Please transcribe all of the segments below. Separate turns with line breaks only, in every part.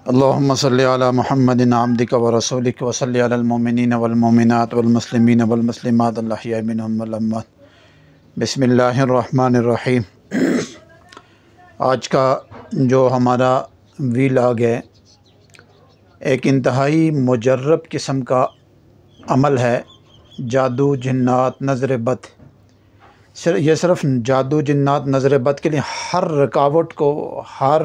अल्लाहुम्मा सल्लि अला मुहम्मदिन अब्दिका व रसूलिक व सल्लि अलल मोमिनीन वल मोमिनात वल मुस्लिमीन वल मुस्लिमात अल अहयाइ मिनहुम वल अम्वात। बिस्मिल्लाहिर रहमानिर रहीम। आज का जो हमारा वीलॉग है एक इंतहाई मुजर्रब किस्म का अमल है, जादू जिन्नात नज़र बद। ये सिर्फ़ जादू जिन्नात नज़र बद के लिए हर रुकावट को, हर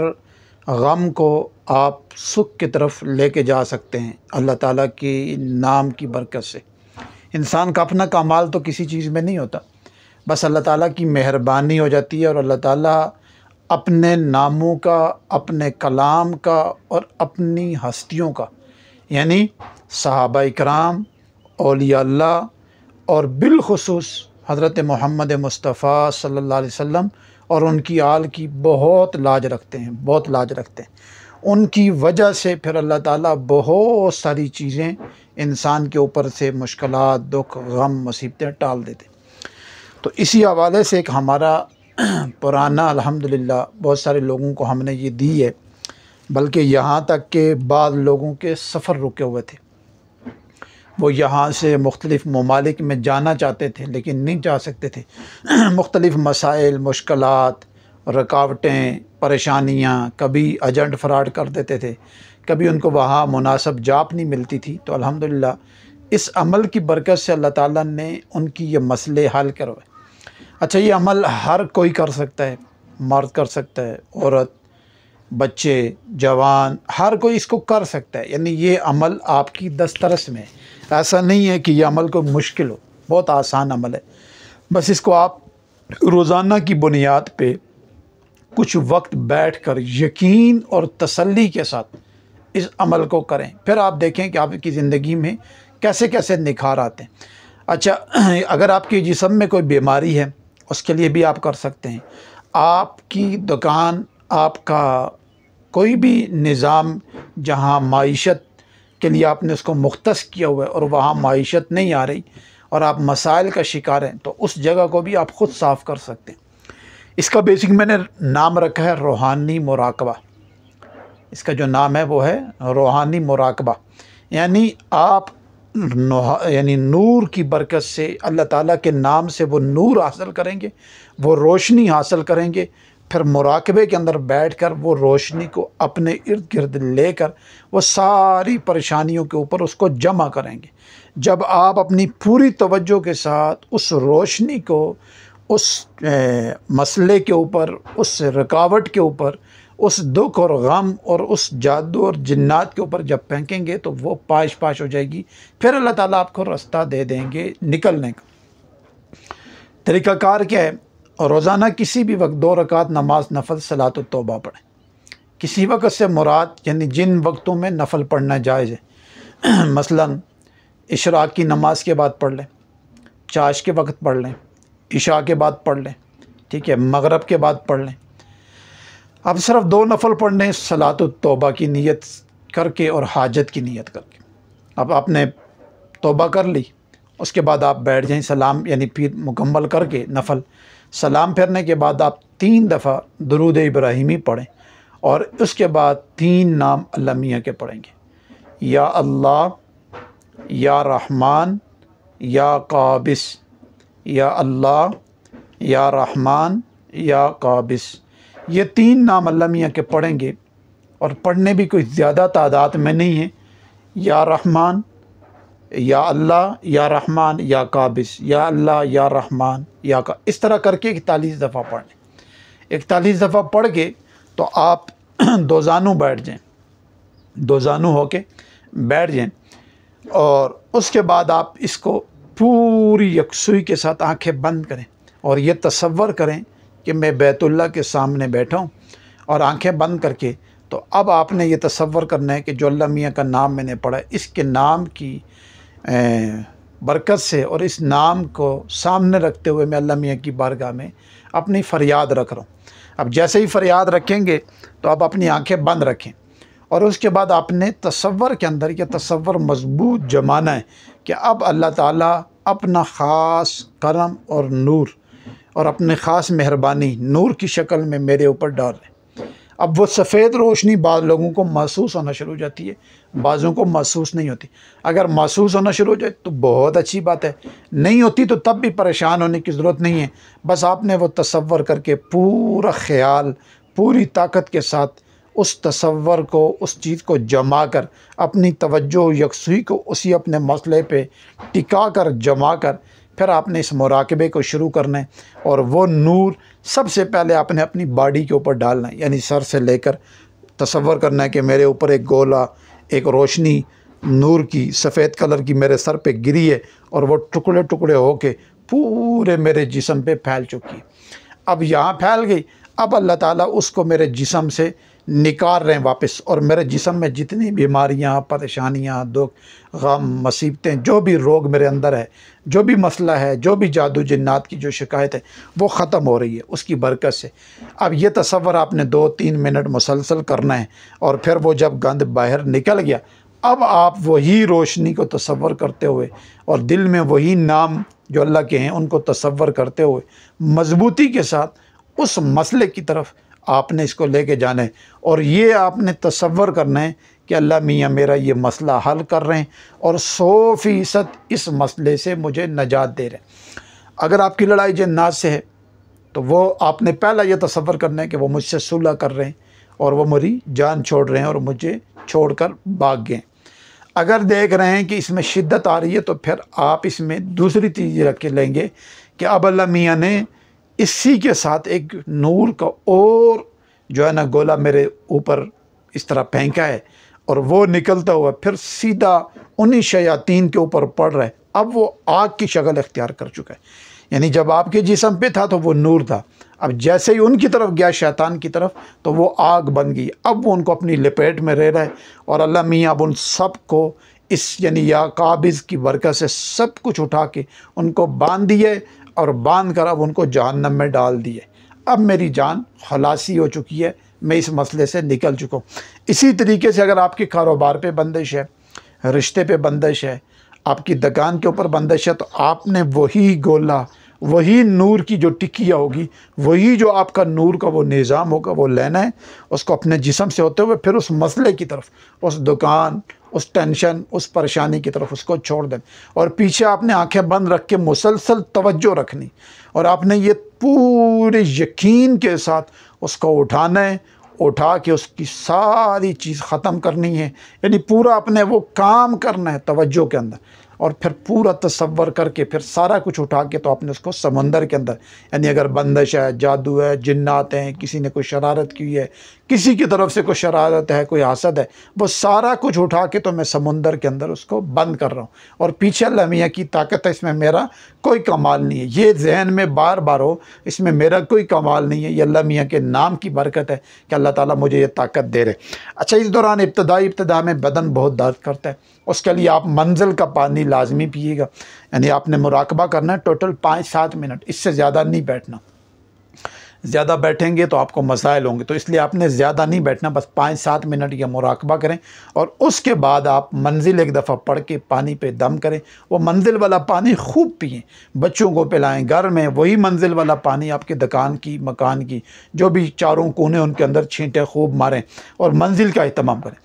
गम को आप सुख की तरफ लेके जा सकते हैं अल्लाह ताला की नाम की बरकत से। इंसान का अपना कमाल तो किसी चीज़ में नहीं होता, बस अल्लाह ताला की मेहरबानी हो जाती है और अल्लाह ताला अपने नामों का, अपने कलाम का और अपनी हस्तियों का, यानी सहाबा इकराम, औलिया अल्लाह और बिलखुसूस हज़रत मोहम्मद मुस्तफ़ा सल्लल्लाहु अलैहि वसल्लम और उनकी आल की बहुत लाज रखते हैं, बहुत लाज रखते हैं। उनकी वजह से फिर अल्लाह ताला बहुत सारी चीज़ें इंसान के ऊपर से, मुश्किलात, दुख, गम, मुसीबतें टाल देते। तो इसी हवाले से एक हमारा पुराना अल्हम्दुलिल्लाह बहुत सारे लोगों को हमने ये दी है, बल्कि यहाँ तक के बाद लोगों के सफ़र रुके हुए थे। वो यहाँ से मुख्तलिफ़ ममालिक में जाना चाहते थे लेकिन नहीं जा सकते थे। मुख्तलिफ़ मसाइल, मुश्किलात, रुकावटें, परेशानियाँ, कभी एजेंट फ़्रॉड कर देते थे, कभी उनको वहाँ मुनासिब जॉब नहीं मिलती थी। तो अल्हम्दुलिल्लाह इस अमल की बरकत से अल्लाह ताला ने उनकी ये मसले हल करवाए। अच्छा, ये अमल हर कोई कर सकता है, मर्द कर सकता है, औरत, बच्चे, जवान, हर कोई इसको कर सकता है। यानी ये अमल आपकी दस्तरस में है। ऐसा नहीं है कि यह अमल को मुश्किल हो, बहुत आसान अमल है। बस इसको आप रोज़ाना की बुनियाद पे कुछ वक्त बैठकर यकीन और तसल्ली के साथ इस अमल को करें, फिर आप देखें कि आपकी ज़िंदगी में कैसे कैसे निखार आते हैं। अच्छा, अगर आपके जिस्म में कोई बीमारी है उसके लिए भी आप कर सकते हैं। आपकी दुकान, आपका कोई भी निज़ाम जहाँ माइशत के लिए आपने उसको मुख्तस किया हुआ है और वहाँ माइशत नहीं आ रही और आप मसाइल का शिकार हैं, तो उस जगह को भी आप ख़ुद साफ़ कर सकते हैं। इसका बेसिक मैंने नाम रखा है रूहानी मुराकबा। इसका जो नाम है वो है रूहानी मुराकबा। यानी आप यानी नूर की बरकत से, अल्लाह ताला के नाम से वो नूर हासिल करेंगे, वो रोशनी हासिल करेंगे। फिर मुराकबे के अंदर बैठकर वो रोशनी को अपने इर्द गिर्द लेकर वो सारी परेशानियों के ऊपर उसको जमा करेंगे। जब आप अपनी पूरी तवज्जो के साथ उस रोशनी को, उस मसले के ऊपर, उस रुकावट के ऊपर, उस दुख और गम और उस जादू और जिन्नात के ऊपर जब फेंकेंगे तो वो पाश पाश हो जाएगी। फिर अल्लाह ताला आपको रास्ता दे देंगे निकलने का। तरीक़ाकार क्या है? रोज़ाना किसी भी वक्त 2 रकात नमाज नफल सलातुत तौबा पढ़ें। किसी वक्त से मुराद यानी जिन वक्तों में नफल पढ़ना जायज़ है। मसलन इशराक की नमाज के बाद पढ़ लें, चाश के वक्त पढ़ लें, इशा के बाद पढ़ लें, ठीक है, मगरब के बाद पढ़ लें। अब सिर्फ 2 नफल पढ़ने सलातुत तौबा की नीयत करके और हाजत की नीयत करके। अब आपने तौबा कर ली, उसके बाद आप बैठ जाएं, सलाम यानी फिर मुकम्मल करके नफल सलाम फेरने के बाद आप 3 दफ़ा दुरूद इब्राहिमी पढ़ें और उसके बाद 3 नाम अल्लाह मियाँ के पढ़ेंगे। या अल्लाह, या रहमान, या काबिस। या अल्लाह, या रहमान, या काबिस। ये 3 नाम अल्लाह मियाँ के पढ़ेंगे और पढ़ने भी कोई ज़्यादा तादाद में नहीं है। या रहमान, या अल्लाह, या रहमान, या काबिस, या अल्लाह, या रहमान, या का, इस तरह करके 41 दफ़ा पढ़ लें। 41 दफ़ा पढ़ के तो आप दो जानू बैठ जाएं, दो जानू होके बैठ जाएं और उसके बाद आप इसको पूरी यकसुई के साथ आंखें बंद करें और ये तसव्वुर करें कि मैं बैतुल्लाह के सामने बैठा हूँ। और आंखें बंद करके तो अब आपने ये तसव्वुर करना है कि जो अल्लाह मियाँ का नाम मैंने पढ़ा है, इसके नाम की बरकत से और इस नाम को सामने रखते हुए मैं अल्लाह मियाँ की बारगाह में अपनी फ़रियाद रख रहा हूँ। अब जैसे ही फ़रियाद रखेंगे तो आप अपनी आंखें बंद रखें और उसके बाद आपने तसव्वुर के अंदर ये तसव्वुर मजबूत जमाना है कि अब अल्लाह ताला अपना ख़ास करम और नूर और अपने ख़ास मेहरबानी नूर की शक्ल में मेरे ऊपर डाल रहे। अब वो सफ़ेद रोशनी बाद लोगों को महसूस होना शुरू हो जाती है, बाज़ों को महसूस नहीं होती। अगर महसूस होना शुरू हो जाए तो बहुत अच्छी बात है, नहीं होती तो तब भी परेशान होने की ज़रूरत नहीं है। बस आपने वो तसव्वुर करके पूरा ख़्याल पूरी ताकत के साथ उस तसव्वुर को, उस चीज़ को जमा कर, अपनी तवज्जो यकसुई को उसी अपने मसले पे टिका कर जमा कर, फिर आपने इस मुराकबे को शुरू करना है। और वो नूर सबसे पहले आपने अपनी बॉडी के ऊपर डालना है, यानी सर से लेकर तसव्वुर करना है कि मेरे ऊपर एक गोला, एक रोशनी नूर की सफ़ेद कलर की मेरे सर पे गिरी है और वो टुकड़े टुकड़े होके पूरे मेरे जिस्म पे फैल चुकी है। अब यहाँ फैल गई, अब अल्लाह ताला उसको मेरे जिस्म से निकाल रहे हैं वापस, और मेरे जिस्म में जितनी बीमारियाँ, परेशानियाँ, दुख, गम, मुसीबतें, जो भी रोग मेरे अंदर है, जो भी मसला है, जो भी जादू जिन्नात की जो शिकायत है, वो ख़त्म हो रही है उसकी बरकत से। अब ये तसव्वुर आपने 2-3 मिनट मुसलसल करना है, और फिर वो जब गंद बाहर निकल गया, अब आप वही रोशनी को तसव्वुर करते हुए और दिल में वही नाम जो अल्लाह के हैं उनको तसव्वुर करते हुए मजबूती के साथ उस मसले की तरफ आपने इसको लेके जाना है। और ये आपने तसव्वुर करना है कि अल्लाह मियाँ मेरा ये मसला हल कर रहे हैं और 100% इस मसले से मुझे निजात दे रहे हैं। अगर आपकी लड़ाई जिन्नात से है तो वो आपने पहला ये तसव्वुर करना है कि वो मुझसे सुलह कर रहे हैं और वो मेरी जान छोड़ रहे हैं और मुझे छोड़कर भाग गए। अगर देख रहे हैं कि इसमें शिद्दत आ रही है तो फिर आप इसमें दूसरी चीज़ रख के लेंगे कि अब अल्लाह मियाँ ने इसी के साथ एक नूर का और जो है ना गोला मेरे ऊपर इस तरह फेंका है, और वो निकलता हुआ फिर सीधा उन्हीं शयातीन के ऊपर पड़ रहा है। अब वो आग की शक्ल इख्तियार कर चुका है, यानी जब आपके जिस्म पे था तो वो नूर था, अब जैसे ही उनकी तरफ गया शैतान की तरफ तो वो आग बन गई। अब वो उनको अपनी लपेट में रह रहा है, और अल्लाह मियाँ अब उन सब को इस यानी या काबिज़ की बरकत से सब कुछ उठा के उनको बांध दिए, और बांध कर अब उनको जहन्नम में डाल दिए। अब मेरी जान खलासी हो चुकी है, मैं इस मसले से निकल चुका हूँ। इसी तरीके से अगर आपके कारोबार पे बंदिश है, रिश्ते पे बंदिश है, आपकी दुकान के ऊपर बंदिश है, तो आपने वही गोला, वही नूर की जो टिकिया होगी, वही जो आपका नूर का वो निज़ाम होगा, वो लेना है, उसको अपने जिस्म से होते हुए फिर उस मसले की तरफ, उस दुकान, उस टेंशन, उस परेशानी की तरफ उसको छोड़ दें। और पीछे आपने आंखें बंद रख के मुसलसल तवज्जो रखनी, और आपने ये पूरे यकीन के साथ उसको उठाना है, उठा के उसकी सारी चीज़ ख़त्म करनी है, यानी पूरा अपने वो काम करना है तवज्जो के अंदर, और फिर पूरा तसव्वुर करके फिर सारा कुछ उठा के तो आपने उसको समंदर के अंदर, यानी अगर बंदिश है, जादू है, जिन्नात हैं, किसी ने कोई शरारत की है, किसी की तरफ से कोई शरारत है, कोई हसद है, वो सारा कुछ उठा के तो मैं समुंदर के अंदर उसको बंद कर रहा हूँ। और पीछे अल्लाह मियाँ की ताकत है, इसमें मेरा कोई कमाल नहीं है। ये जहन में बार बार हो, इसमें मेरा कोई कमाल नहीं है, ये अल्लाह मियाँ के नाम की बरकत है कि अल्लाह ताला मुझे ये ताकत दे रहे। अच्छा, इस दौरान इब्तिदा में बदन बहुत दर्द करता है, उसके लिए आप मंजिल का पानी लाजमी पिएगा, यानी आपने मुराकबा करना है टोटल 5-7 मिनट, इससे ज़्यादा नहीं बैठना। ज़्यादा बैठेंगे तो आपको मसाइल होंगे, तो इसलिए आपने ज़्यादा नहीं बैठना, बस 5-7 मिनट या मुराकबा करें, और उसके बाद आप मंजिल एक दफ़ा पढ़ के पानी पे दम करें। वो मंजिल वाला पानी खूब पिएं, बच्चों को पिलाएं, घर में वही मंजिल वाला पानी आपके दुकान की, मकान की जो भी चारों कोने उनके अंदर छींटे खूब मारें और मंजिल का अहतमाम करें।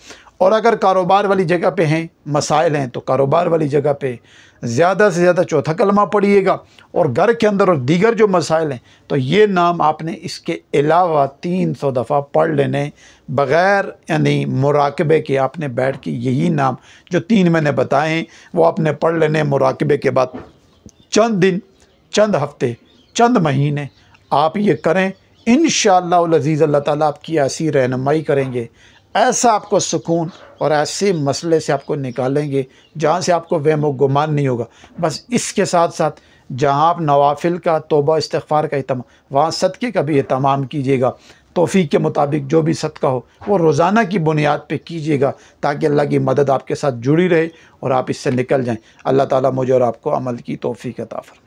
और अगर कारोबार वाली जगह पे हैं, मसाइल हैं, तो कारोबार वाली जगह पे ज़्यादा से ज़्यादा चौथा कलमा पढ़िएगा, और घर के अंदर और दीगर जो मसाइल हैं तो ये नाम आपने इसके अलावा 300 दफ़ा पढ़ लेने बग़ैर यानी मुराकबे के। आपने बैठ के यही नाम जो 3 मैंने बताए हैं वो आपने पढ़ लेने मुराकबे के बाद। चंद दिन, चंद हफ्ते, चंद महीने आप ये करें, इंशाअल्लाह अज़ीज़ अल्लाह ताला आपकी ऐसी रहनुमाई करेंगे, ऐसा आपको सुकून और ऐसे मसले से आपको निकालेंगे जहाँ से आपको वहम व गुमान नहीं होगा। बस इसके साथ साथ जहाँ आप नवाफिल का तौबा इस्तिग़फ़ार का एहतमाम, वहाँ सदक़े का भी एहतमाम कीजिएगा। तौफ़ीक़ के मुताबिक जो भी सदका हो वो रोज़ाना की बुनियाद पे कीजिएगा, ताकि अल्लाह की मदद आपके साथ जुड़ी रहे और आप इससे निकल जाएँ। अल्लाह ताला मुझे और आपको अमल की तौफ़ीक़ अता फ़रमाए।